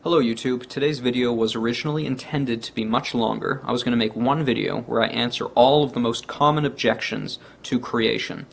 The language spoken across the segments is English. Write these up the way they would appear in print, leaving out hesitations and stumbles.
Hello YouTube. Today's video was originally intended to be much longer. I was going to make one video where I answer all of the most common objections to creation.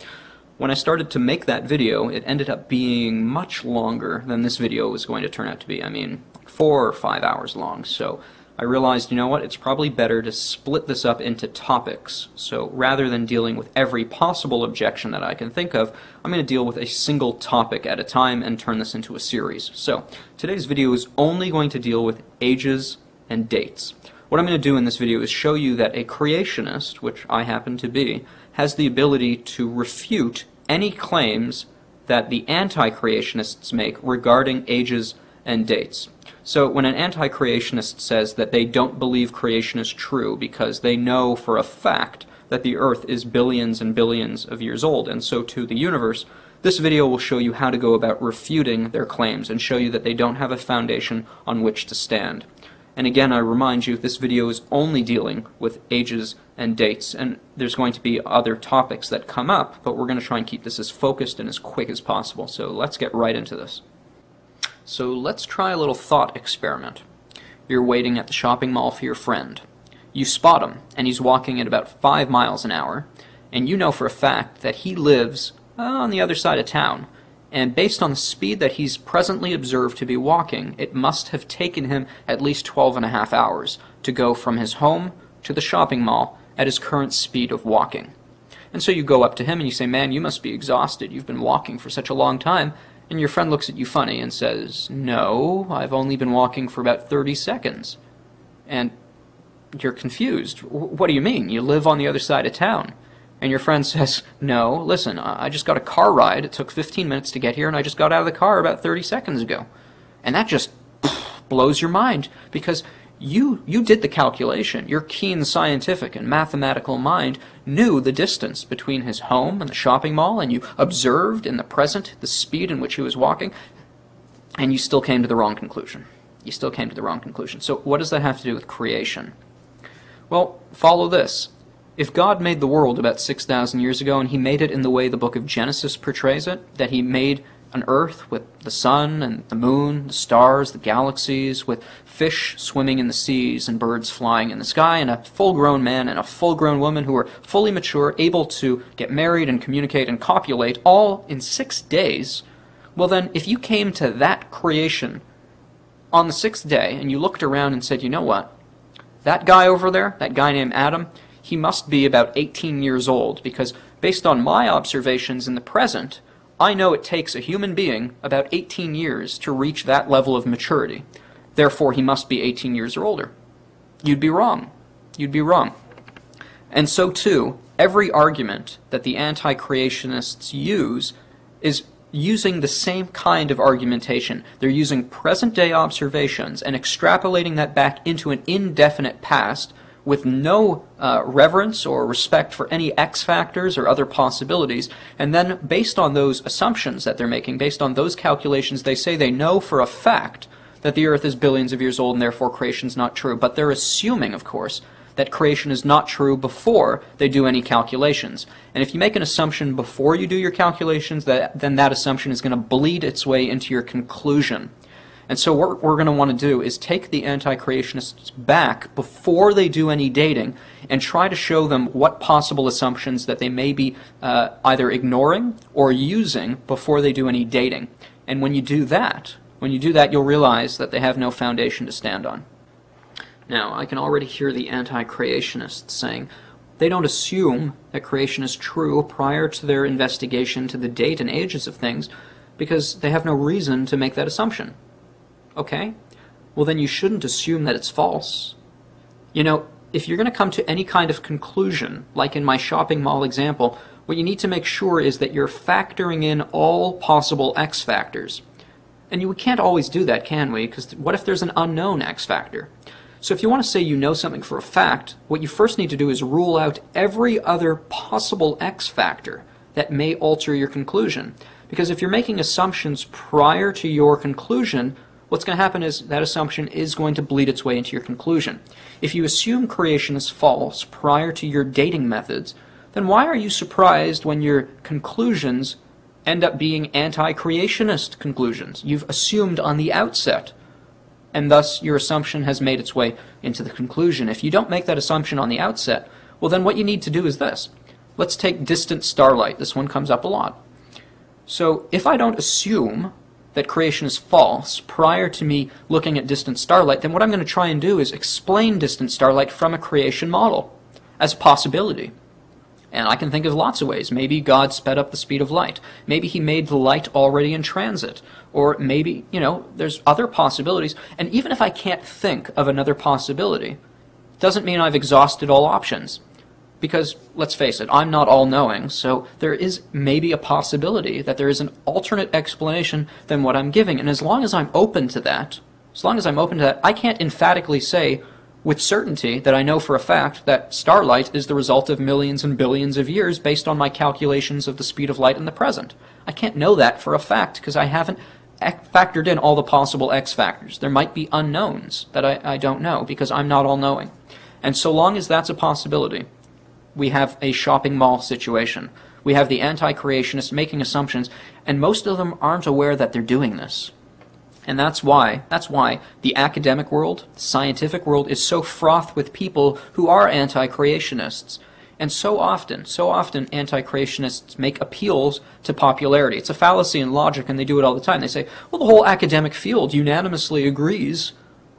When I started to make that video, it ended up being much longer than this video was going to turn out to be. I mean, 4 or 5 hours long. So I realized, you know what, it's probably better to split this up into topics. So rather than dealing with every possible objection that I can think of, I'm going to deal with a single topic at a time and turn this into a series. So today's video is only going to deal with ages and dates. What I'm going to do in this video is show you that a creationist, which I happen to be, has the ability to refute any claims that the anti-creationists make regarding ages and dates. So when an anti-creationist says that they don't believe creation is true because they know for a fact that the Earth is billions and billions of years old, and so too the universe, this video will show you how to go about refuting their claims and show you that they don't have a foundation on which to stand. And again, I remind you, this video is only dealing with ages and dates, and there's going to be other topics that come up, but we're going to try and keep this as focused and as quick as possible. So let's get right into this. So let's try a little thought experiment. You're waiting at the shopping mall for your friend. You spot him, and he's walking at about 5 miles an hour, and you know for a fact that he lives on the other side of town. And based on the speed that he's presently observed to be walking, it must have taken him at least 12.5 hours to go from his home to the shopping mall at his current speed of walking. And so you go up to him and you say, "Man, you must be exhausted. You've been walking for such a long time." And your friend looks at you funny and says, "No, I've only been walking for about 30 seconds. And you're confused. "What do you mean? You live on the other side of town." And your friend says, "No, listen, I just got a car ride. It took 15 minutes to get here, and I just got out of the car about 30 seconds ago." And that just blows your mind, because you did the calculation. Your keen scientific and mathematical mind knew the distance between his home and the shopping mall, and you observed in the present the speed in which he was walking, and you still came to the wrong conclusion. You still came to the wrong conclusion. So what does that have to do with creation? Well, follow this. If God made the world about 6,000 years ago, and he made it in the way the book of Genesis portrays it, that he made an earth with the sun and the moon, the stars, the galaxies, with fish swimming in the seas and birds flying in the sky, and a full-grown man and a full-grown woman who were fully mature, able to get married and communicate and copulate, all in 6 days, well then, if you came to that creation on the 6th day, and you looked around and said, "You know what? That guy over there, that guy named Adam, he must be about 18 years old, because based on my observations in the present, I know it takes a human being about 18 years to reach that level of maturity. Therefore, he must be 18 years or older." You'd be wrong. You'd be wrong. And so, too, every argument that the anti-creationists use is using the same kind of argumentation. They're using present-day observations and extrapolating that back into an indefinite past with no reverence or respect for any X factors or other possibilities, and then based on those assumptions that they're making, based on those calculations, they say they know for a fact that the Earth is billions of years old and therefore creation's not true. But they're assuming, of course, that creation is not true before they do any calculations. And if you make an assumption before you do your calculations, then that assumption is going to bleed its way into your conclusion. And so what we're going to want to do is take the anti-creationists back before they do any dating and try to show them what possible assumptions that they may be either ignoring or using before they do any dating. And when you do that, you'll realize that they have no foundation to stand on. Now, I can already hear the anti-creationists saying they don't assume that creation is true prior to their investigation to the date and ages of things because they have no reason to make that assumption. Okay? Well, then you shouldn't assume that it's false. You know, if you're going to come to any kind of conclusion, like in my shopping mall example, what you need to make sure is that you're factoring in all possible X factors. And we can't always do that, can we? Because what if there's an unknown X factor? So if you want to say you know something for a fact, what you first need to do is rule out every other possible X factor that may alter your conclusion. Because if you're making assumptions prior to your conclusion, what's going to happen is that assumption is going to bleed its way into your conclusion. If you assume creation is false prior to your dating methods, then why are you surprised when your conclusions end up being anti-creationist conclusions? You've assumed on the outset and thus your assumption has made its way into the conclusion. If you don't make that assumption on the outset, well, then what you need to do is this. Let's take distant starlight. This one comes up a lot. So if I don't assume that creation is false prior to me looking at distant starlight, then what I'm going to try and do is explain distant starlight from a creation model as a possibility. And I can think of lots of ways. Maybe God sped up the speed of light. Maybe he made the light already in transit. Or maybe, there's other possibilities. And even if I can't think of another possibility, doesn't mean I've exhausted all options. Because, let's face it, I'm not all-knowing, so there is maybe a possibility that there is an alternate explanation than what I'm giving. And as long as I'm open to that, I can't emphatically say with certainty that I know for a fact that starlight is the result of millions and billions of years based on my calculations of the speed of light in the present. I can't know that for a fact because I haven't factored in all the possible X factors. There might be unknowns that I don't know because I'm not all-knowing. And so long as that's a possibility, we have a shopping mall situation. We have the anti-creationists making assumptions, and most of them aren't aware that they're doing this. And that's why the academic world, the scientific world, is so fraught with people who are anti-creationists. And so often anti-creationists make appeals to popularity. It's a fallacy in logic, and they do it all the time. They say, well, the whole academic field unanimously agrees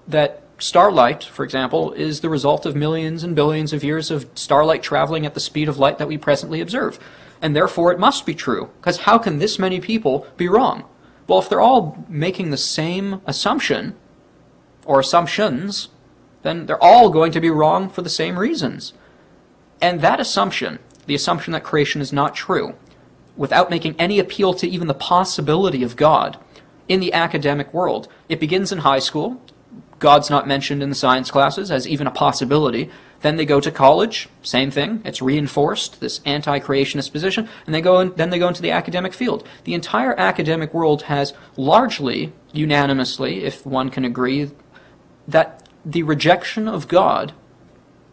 that starlight, for example, is the result of millions and billions of years of starlight traveling at the speed of light that we presently observe. And therefore it must be true, because how can this many people be wrong? Well, if they're all making the same assumption, or assumptions, then they're all going to be wrong for the same reasons. And that assumption, the assumption that creation is not true, without making any appeal to even the possibility of God, in the academic world, it begins in high school. God's not mentioned in the science classes as even a possibility. Then they go to college, same thing. It's reinforced, this anti-creationist position, and then they go into the academic field. The entire academic world has largely, unanimously, if one can agree, that the rejection of God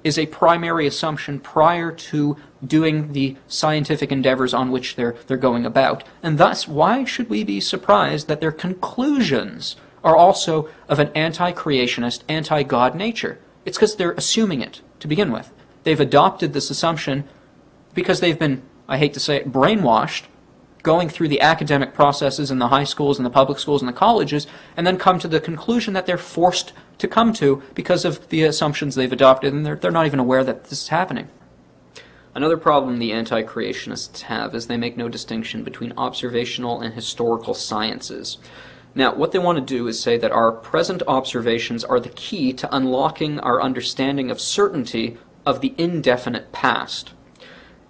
is a primary assumption prior to doing the scientific endeavors on which they're going about. And thus, why should we be surprised that their conclusions are also of an anti-creationist, anti-God nature? It's because they're assuming it to begin with. They've adopted this assumption because they've been, I hate to say it, brainwashed, going through the academic processes in the high schools and the public schools and the colleges, and then come to the conclusion that they're forced to come to because of the assumptions they've adopted, and they're not even aware that this is happening. Another problem the anti-creationists have is they make no distinction between observational and historical sciences. Now, what they want to do is say that our present observations are the key to unlocking our understanding of certainty of the indefinite past.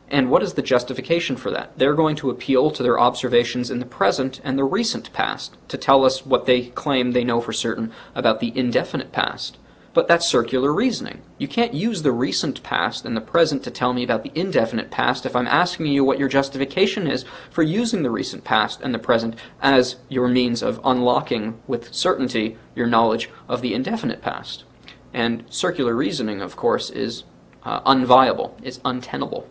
And what is the justification for that? They're going to appeal to their observations in the present and the recent past to tell us what they claim they know for certain about the indefinite past. But that's circular reasoning. You can't use the recent past and the present to tell me about the indefinite past if I'm asking you what your justification is for using the recent past and the present as your means of unlocking with certainty your knowledge of the indefinite past. And circular reasoning, of course, is unviable, is untenable.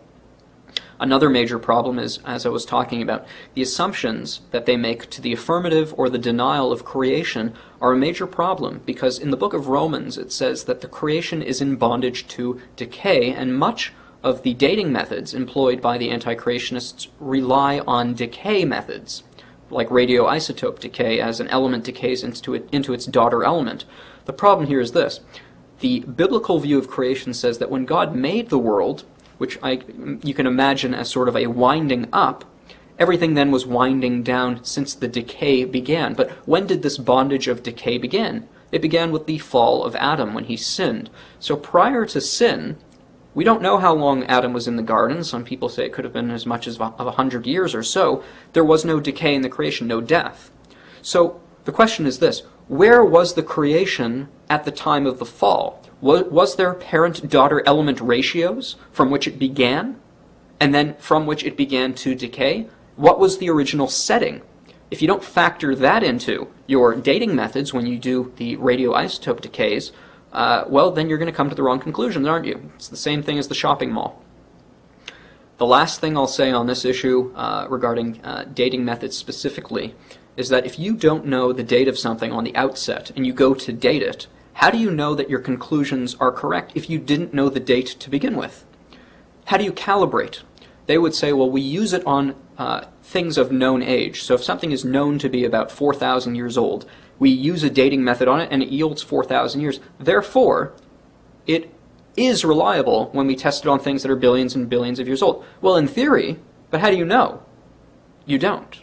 Another major problem is, as I was talking about, the assumptions that they make to the affirmative or the denial of creation are a major problem because in the book of Romans it says that the creation is in bondage to decay, and much of the dating methods employed by the anti-creationists rely on decay methods, like radioisotope decay, as an element decays into its daughter element. The problem here is this. The biblical view of creation says that when God made the world, which you can imagine as sort of a winding up, everything then was winding down since the decay began. But when did this bondage of decay begin? It began with the fall of Adam, when he sinned. So prior to sin, we don't know how long Adam was in the garden. Some people say it could have been as much as 100 years or so. There was no decay in the creation, no death. So the question is this: where was the creation at the time of the fall? Was there parent-daughter element ratios from which it began, and then from which it began to decay? What was the original setting? If you don't factor that into your dating methods when you do the radioisotope decays, well, then you're going to come to the wrong conclusions, aren't you? It's the same thing as the shopping mall. The last thing I'll say on this issue regarding dating methods specifically is that if you don't know the date of something on the outset and you go to date it, how do you know that your conclusions are correct if you didn't know the date to begin with? How do you calibrate? They would say, well, we use it on things of known age. So if something is known to be about 4,000 years old, we use a dating method on it and it yields 4,000 years. Therefore, it is reliable when we test it on things that are billions and billions of years old. Well, in theory, but how do you know? You don't.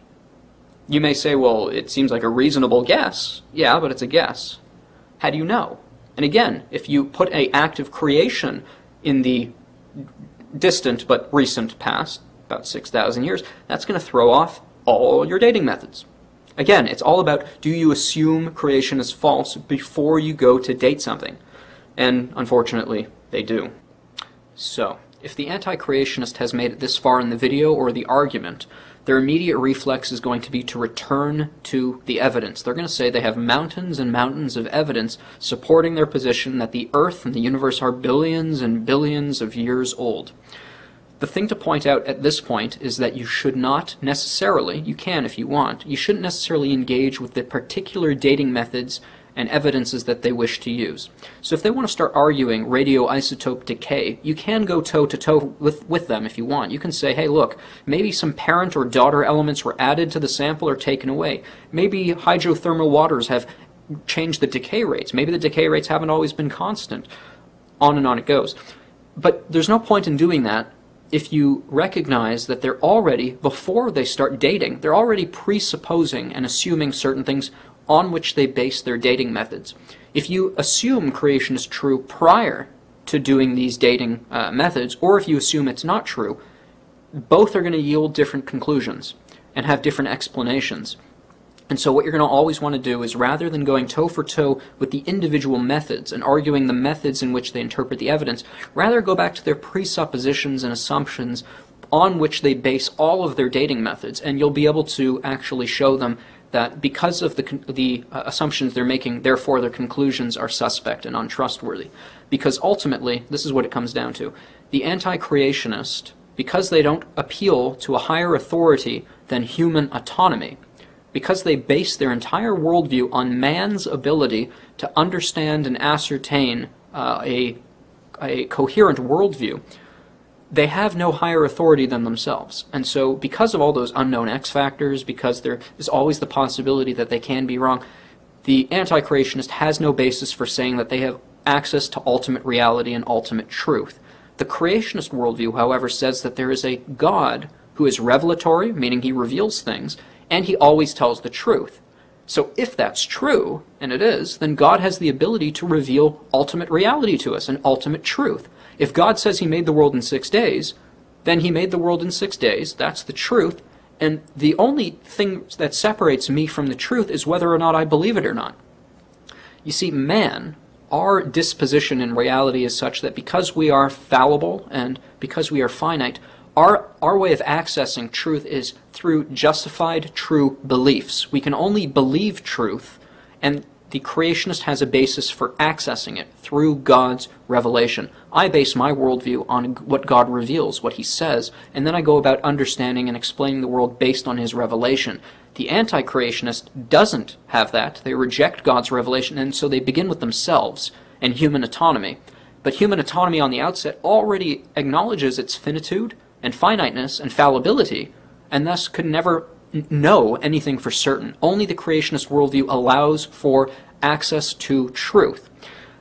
You may say, well, it seems like a reasonable guess. Yeah, but it's a guess. How do you know? And again, if you put an act of creation in the distant but recent past, about 6,000 years, that's going to throw off all your dating methods. Again, it's all about, do you assume creation is false before you go to date something? And unfortunately, they do. So, if the anti-creationist has made it this far in the video or the argument, their immediate reflex is going to be to return to the evidence. They're going to say they have mountains and mountains of evidence supporting their position that the Earth and the universe are billions and billions of years old. The thing to point out at this point is that you should not necessarily, you can if you want, you shouldn't necessarily engage with the particular dating methods and evidences that they wish to use. So if they want to start arguing radioisotope decay, you can go toe-to-toe with them if you want. You can say, hey, look, maybe some parent or daughter elements were added to the sample or taken away. Maybe hydrothermal waters have changed the decay rates. Maybe the decay rates haven't always been constant. On and on it goes. But there's no point in doing that if you recognize that they're already, before they start dating, they're already presupposing and assuming certain things on which they base their dating methods. If you assume creation is true prior to doing these dating methods, or if you assume it's not true, both are going to yield different conclusions and have different explanations. And so what you're going to always want to do is, rather than going toe for toe with the individual methods and arguing the methods in which they interpret the evidence, rather go back to their presuppositions and assumptions on which they base all of their dating methods, and you'll be able to actually show them that because of the assumptions they're making, therefore their conclusions are suspect and untrustworthy. Because ultimately, this is what it comes down to. The anti-creationist, because they don't appeal to a higher authority than human autonomy, because they base their entire worldview on man's ability to understand and ascertain a coherent worldview, they have no higher authority than themselves. And so because of all those unknown X factors, because there is always the possibility that they can be wrong, the anti-creationist has no basis for saying that they have access to ultimate reality and ultimate truth. The creationist worldview, however, says that there is a God who is revelatory, meaning he reveals things, and he always tells the truth. So if that's true, and it is, then God has the ability to reveal ultimate reality to us and ultimate truth. If God says he made the world in 6 days, then he made the world in 6 days. That's the truth. And the only thing that separates me from the truth is whether or not I believe it or not. You see, man, our disposition in reality is such that because we are fallible and because we are finite, our way of accessing truth is through justified true beliefs. We can only believe truth, and the creationist has a basis for accessing it through God's revelation. I base my worldview on what God reveals, what he says, and then I go about understanding and explaining the world based on his revelation. The anti-creationist doesn't have that. They reject God's revelation, and so they begin with themselves and human autonomy. But human autonomy on the outset already acknowledges its finitude and finiteness and fallibility, and thus could never know anything for certain. Only the creationist worldview allows for access to truth.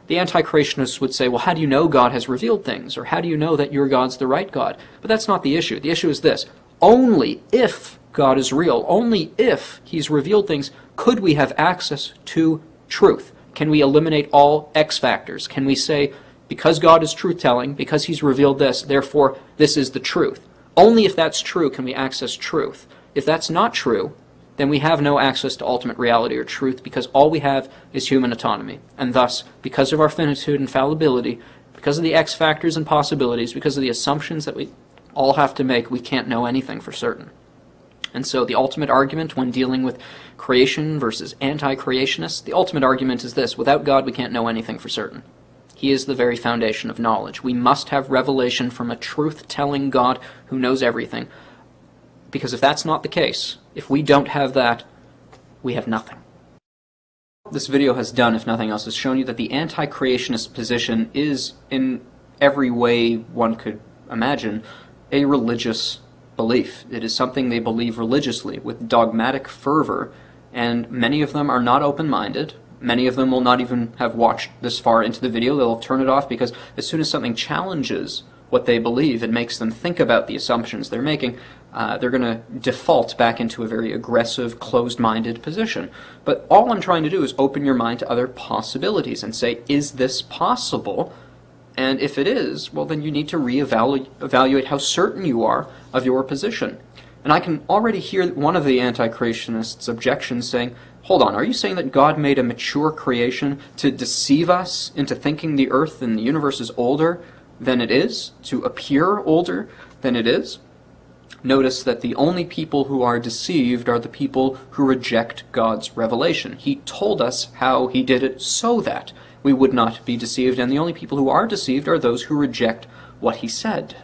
The anti-creationists would say, well, how do you know God has revealed things? Or how do you know that your God's the right God? But that's not the issue. The issue is this. Only if God is real, only if he's revealed things, could we have access to truth. Can we eliminate all X factors? Can we say, because God is truth-telling, because he's revealed this, therefore this is the truth? Only if that's true can we access truth. If that's not true, then we have no access to ultimate reality or truth, because all we have is human autonomy. And thus, because of our finitude and fallibility, because of the X factors and possibilities, because of the assumptions that we all have to make, we can't know anything for certain. And so the ultimate argument when dealing with creation versus anti-creationists, the ultimate argument is this: without God we can't know anything for certain. He is the very foundation of knowledge. We must have revelation from a truth-telling God who knows everything. Because if that's not the case, if we don't have that, we have nothing. This video has done, if nothing else, has shown you that the anti-creationist position is, in every way one could imagine, a religious belief. It is something they believe religiously, with dogmatic fervor, and many of them are not open-minded. Many of them will not even have watched this far into the video. They'll turn it off because as soon as something challenges what they believe and makes them think about the assumptions they're making, they're going to default back into a very aggressive, closed-minded position. But all I'm trying to do is open your mind to other possibilities and say, is this possible? And if it is, well, then you need to reevaluate how certain you are of your position. And I can already hear one of the anti-creationists' objections saying, hold on, are you saying that God made a mature creation to deceive us into thinking the earth and the universe is older than it is, to appear older than it is? Notice that the only people who are deceived are the people who reject God's revelation. He told us how he did it so that we would not be deceived, and the only people who are deceived are those who reject what he said.